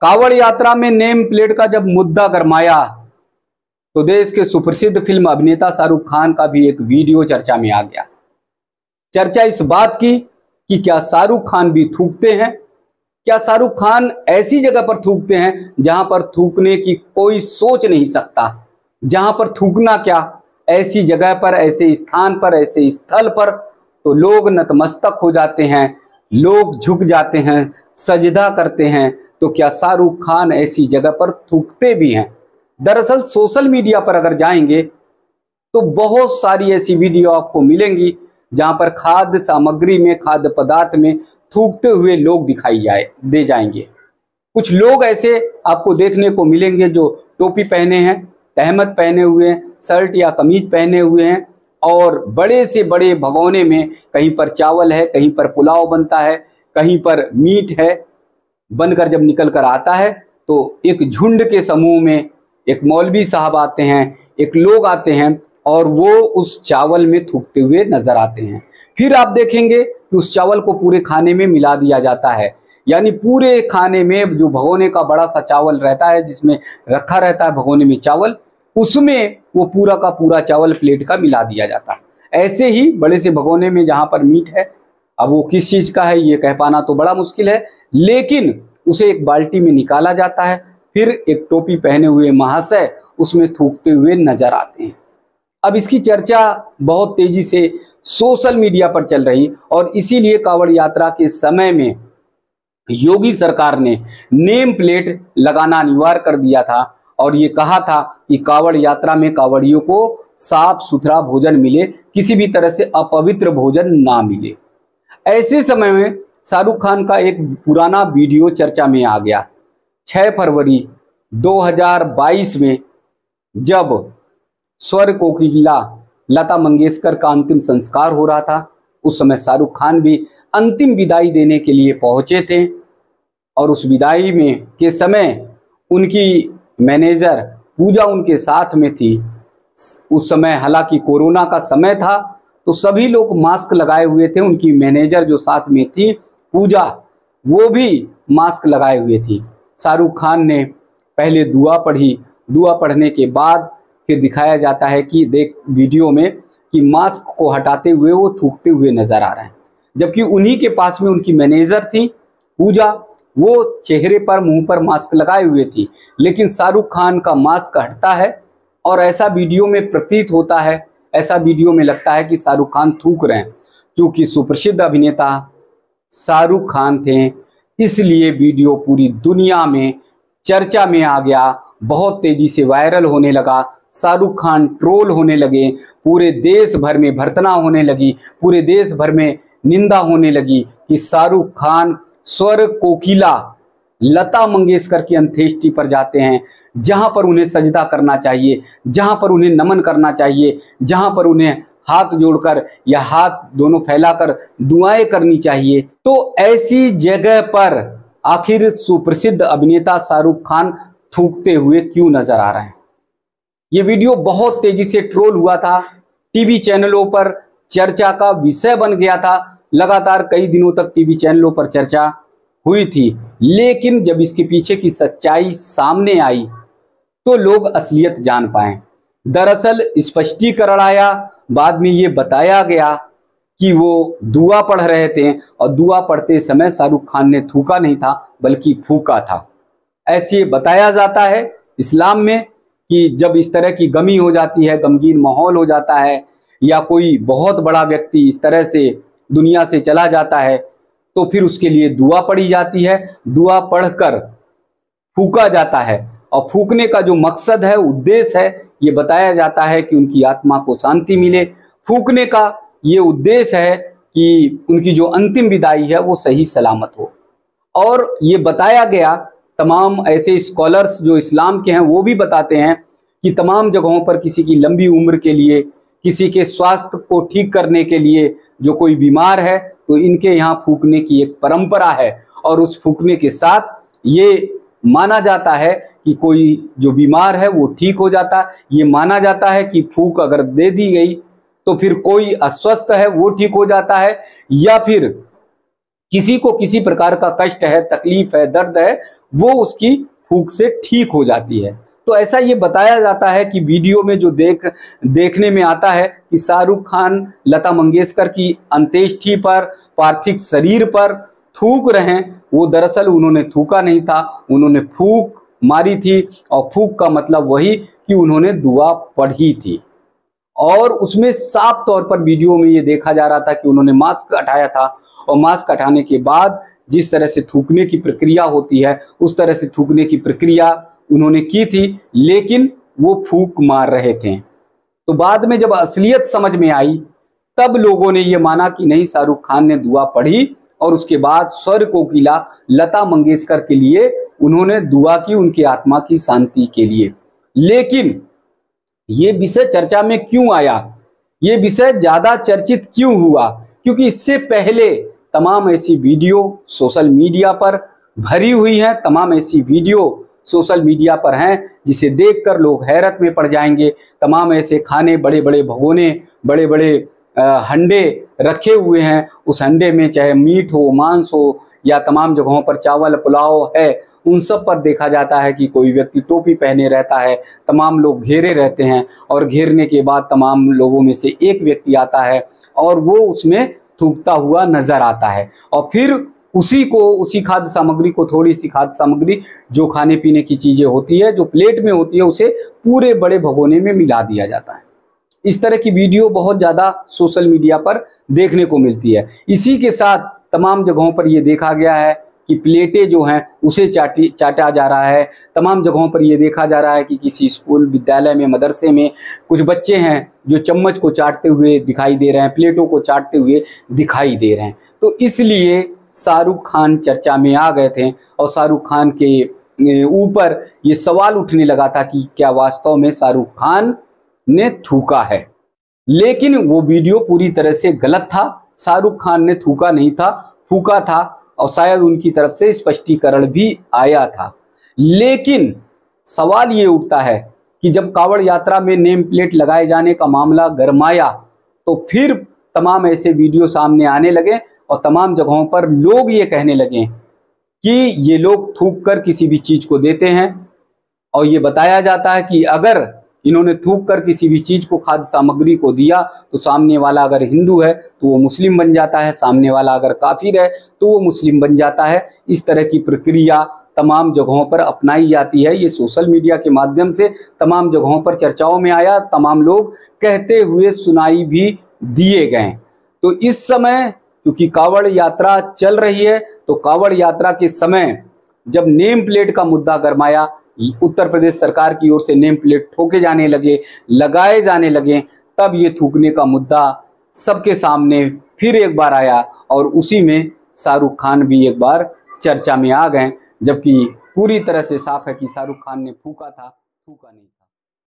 कांवड़ यात्रा में name plate का जब मुद्दा गरमाया तो देश के सुप्रसिद्ध फिल्म अभिनेता शाहरुख खान का भी एक वीडियो चर्चा में आ गया। चर्चा इस बात की कि क्या शाहरुख खान भी थूकते हैं, क्या शाहरुख खान ऐसी जगह पर थूकते हैं जहां पर थूकने की कोई सोच नहीं सकता, जहां पर थूकना क्या, ऐसी जगह पर, ऐसे स्थान पर, ऐसे स्थल पर तो लोग नतमस्तक हो जाते हैं, लोग झुक जाते हैं, सजदा करते हैं। तो क्या शाहरुख खान ऐसी जगह पर थूकते भी हैं? दरअसल सोशल मीडिया पर अगर जाएंगे तो बहुत सारी ऐसी वीडियो आपको मिलेंगी जहां पर खाद्य सामग्री में, खाद्य पदार्थ में थूकते हुए लोग दिखाई दे जाएंगे। कुछ लोग ऐसे आपको देखने को मिलेंगे जो टोपी पहने हैं, तहमत पहने हुए हैं, शर्ट या कमीज पहने हुए हैं और बड़े से बड़े भगोने में कहीं पर चावल है, कहीं पर पुलाव बनता है, कहीं पर मीट है, बनकर जब निकल कर आता है तो एक झुंड के समूह में एक मौलवी साहब आते हैं, एक लोग आते हैं और वो उस चावल में थूकते हुए नजर आते हैं। फिर आप देखेंगे कि उस चावल को पूरे खाने में मिला दिया जाता है, यानी पूरे खाने में जो भगोने का बड़ा सा चावल रहता है, जिसमें रखा रहता है भगोने में चावल, उसमें वो पूरा का पूरा चावल प्लेट का मिला दिया जाता है। ऐसे ही बड़े से भगोने में जहां पर मीट है, अब वो किस चीज का है ये कह पाना तो बड़ा मुश्किल है, लेकिन उसे एक बाल्टी में निकाला जाता है, फिर एक टोपी पहने हुए महाशय उसमें थूकते हुए नजर आते हैं। अब इसकी चर्चा बहुत तेजी से सोशल मीडिया पर चल रही और इसीलिए कांवड़ यात्रा के समय में योगी सरकार ने नेम प्लेट लगाना अनिवार्य कर दिया था और ये कहा था कि कांवड़ यात्रा में कांवड़ियों को साफ सुथरा भोजन मिले, किसी भी तरह से अपवित्र भोजन ना मिले। ऐसे समय में शाहरुख खान का एक पुराना वीडियो चर्चा में आ गया। 6 फरवरी 2022 में जब स्वर कोकिला लता मंगेशकर का अंतिम संस्कार हो रहा था, उस समय शाहरुख खान भी अंतिम विदाई देने के लिए पहुंचे थे और उस विदाई में के समय उनकी मैनेजर पूजा उनके साथ में थी। उस समय हालांकि कोरोना का समय था तो सभी लोग मास्क लगाए हुए थे। उनकी मैनेजर जो साथ में थी पूजा, वो भी मास्क लगाए हुए थी। शाहरुख खान ने पहले दुआ पढ़ी, दुआ पढ़ने के बाद फिर दिखाया जाता है कि देख वीडियो में कि मास्क को हटाते हुए वो थूकते हुए नजर आ रहे हैं, जबकि उन्हीं के पास में उनकी मैनेजर थी पूजा, वो चेहरे पर मुंह पर मास्क लगाए हुए थी, लेकिन शाहरुख खान का मास्क हटता है और ऐसा वीडियो में प्रतीत होता है, ऐसा वीडियो में लगता है कि शाहरुख खान थूक रहे हैं। क्योंकि सुप्रसिद्ध अभिनेता शाहरुख खान थे, इसलिए वीडियो पूरी दुनिया में चर्चा में आ गया, बहुत तेजी से वायरल होने लगा। शाहरुख खान ट्रोल होने लगे, पूरे देश भर में भर्त्सना होने लगी, पूरे देश भर में निंदा होने लगी कि शाहरुख खान स्वर कोकिला लता मंगेशकर की अंत्येष्टि पर जाते हैं, जहां पर उन्हें सजदा करना चाहिए, जहां पर उन्हें नमन करना चाहिए, जहां पर उन्हें हाथ जोड़कर या हाथ दोनों फैलाकर दुआएं करनी चाहिए। तो ऐसी जगह पर आखिर सुप्रसिद्ध अभिनेता शाहरुख खान थूकते हुए क्यों नजर आ रहे हैं? ये वीडियो बहुत तेजी से ट्रोल हुआ था, टीवी चैनलों पर चर्चा का विषय बन गया था, लगातार कई दिनों तक टीवी चैनलों पर चर्चा हुई थी। लेकिन जब इसके पीछे की सच्चाई सामने आई तो लोग असलियत जान पाए। दरअसल स्पष्टीकरण आया, बाद में ये बताया गया कि वो दुआ पढ़ रहे थे और दुआ पढ़ते समय शाहरुख खान ने थूका नहीं था बल्कि फूका था। ऐसे बताया जाता है इस्लाम में कि जब इस तरह की गमी हो जाती है, गमगीन माहौल हो जाता है या कोई बहुत बड़ा व्यक्ति इस तरह से दुनिया से चला जाता है तो फिर उसके लिए दुआ पढ़ी जाती है, दुआ पढ़कर फूका जाता है और फूकने का जो मकसद है, उद्देश्य है, ये बताया जाता है कि उनकी आत्मा को शांति मिले। फूकने का ये उद्देश्य है कि उनकी जो अंतिम विदाई है वो सही सलामत हो। और ये बताया गया, तमाम ऐसे स्कॉलर्स जो इस्लाम के हैं वो भी बताते हैं कि तमाम जगहों पर किसी की लंबी उम्र के लिए, किसी के स्वास्थ्य को ठीक करने के लिए, जो कोई बीमार है तो इनके यहाँ फूकने की एक परंपरा है और उस फूकने के साथ ये माना जाता है कि कोई जो बीमार है वो ठीक हो जाता है। ये माना जाता है कि फूक अगर दे दी गई तो फिर कोई अस्वस्थ है वो ठीक हो जाता है, या फिर किसी को किसी प्रकार का कष्ट है, तकलीफ है, दर्द है, वो उसकी फूंक से ठीक हो जाती है। तो ऐसा ये बताया जाता है कि वीडियो में जो देखने में आता है कि शाहरुख खान लता मंगेशकर की अंत्येष्टि पर, पार्थिव शरीर पर थूक रहे हैं, वो दरअसल उन्होंने थूका नहीं था, उन्होंने फूंक मारी थी। और फूंक का मतलब वही कि उन्होंने दुआ पढ़ी थी। और उसमें साफ तौर पर वीडियो में ये देखा जा रहा था कि उन्होंने मास्क हटाया था, और मास्क हटाने के बाद जिस तरह से थूकने की प्रक्रिया होती है उस तरह से थूकने की प्रक्रिया उन्होंने की थी, लेकिन वो फूंक मार रहे थे। तो बाद में जब असलियत समझ में आई तब लोगों ने ये माना कि नहीं, शाहरुख खान ने दुआ पढ़ी और उसके बाद स्वर कोकिला लता मंगेशकर के लिए उन्होंने दुआ की, उनकी आत्मा की शांति के लिए। लेकिन ये विषय चर्चा में क्यों आया, ये विषय ज्यादा चर्चित क्यों हुआ? क्योंकि इससे पहले तमाम ऐसी वीडियो सोशल मीडिया पर भरी हुई हैं, तमाम ऐसी वीडियो सोशल मीडिया पर हैं जिसे देखकर लोग हैरत में पड़ जाएंगे। तमाम ऐसे खाने, बड़े बड़े भगोने, बड़े बड़े हंडे रखे हुए हैं, उस हंडे में चाहे मीट हो, मांस हो, या तमाम जगहों पर चावल पुलाव है, उन सब पर देखा जाता है कि कोई व्यक्ति टोपी पहने रहता है, तमाम लोग घेरे रहते हैं, और घेरने के बाद तमाम लोगों में से एक व्यक्ति आता है और वो उसमें थूकता हुआ नजर आता है, और फिर उसी खाद्य सामग्री को, थोड़ी सी खाद्य सामग्री जो खाने पीने की चीजें होती है, जो प्लेट में होती है, उसे पूरे बड़े भगोने में मिला दिया जाता है। इस तरह की वीडियो बहुत ज्यादा सोशल मीडिया पर देखने को मिलती है। इसी के साथ तमाम जगहों पर यह देखा गया है कि प्लेटें जो हैं उसे चाटा जा रहा है। तमाम जगहों पर यह देखा जा रहा है कि किसी स्कूल, विद्यालय में, मदरसे में कुछ बच्चे हैं जो चम्मच को चाटते हुए दिखाई दे रहे हैं, प्लेटों को चाटते हुए दिखाई दे रहे हैं। तो इसलिए शाहरुख खान चर्चा में आ गए थे और शाहरुख खान के ऊपर ये सवाल उठने लगा था कि क्या वास्तव में शाहरुख खान ने थूका है। लेकिन वो वीडियो पूरी तरह से गलत था। शाहरुख खान ने थूका नहीं था, फूका था, और शायद उनकी तरफ से स्पष्टीकरण भी आया था। लेकिन सवाल ये उठता है कि जब कांवड़ यात्रा में नेम प्लेट लगाए जाने का मामला गरमाया तो फिर तमाम ऐसे वीडियो सामने आने लगे और तमाम जगहों पर लोग ये कहने लगे कि ये लोग थूक कर किसी भी चीज को देते हैं, और ये बताया जाता है कि अगर इन्होंने थूक कर किसी भी चीज को, खाद्य सामग्री को दिया, तो सामने वाला अगर हिंदू है तो वो मुस्लिम बन जाता है, सामने वाला अगर काफिर है तो वो मुस्लिम बन जाता है। इस तरह की प्रक्रिया तमाम जगहों पर अपनाई जाती है। ये सोशल मीडिया के माध्यम से तमाम जगहों पर चर्चाओं में आया, तमाम लोग कहते हुए सुनाई भी दिए गए। तो इस समय क्योंकि कांवड़ यात्रा चल रही है, तो कांवड़ यात्रा के समय जब नेम प्लेट का मुद्दा गरमाया, उत्तर प्रदेश सरकार की ओर से नेम प्लेट ठोके जाने लगे, लगाए जाने लगे, तब ये थूकने का मुद्दा सबके सामने फिर एक बार आया, और उसी में शाहरुख खान भी एक बार चर्चा में आ गए, जबकि पूरी तरह से साफ है कि शाहरुख खान ने फूका था, थूका नहीं।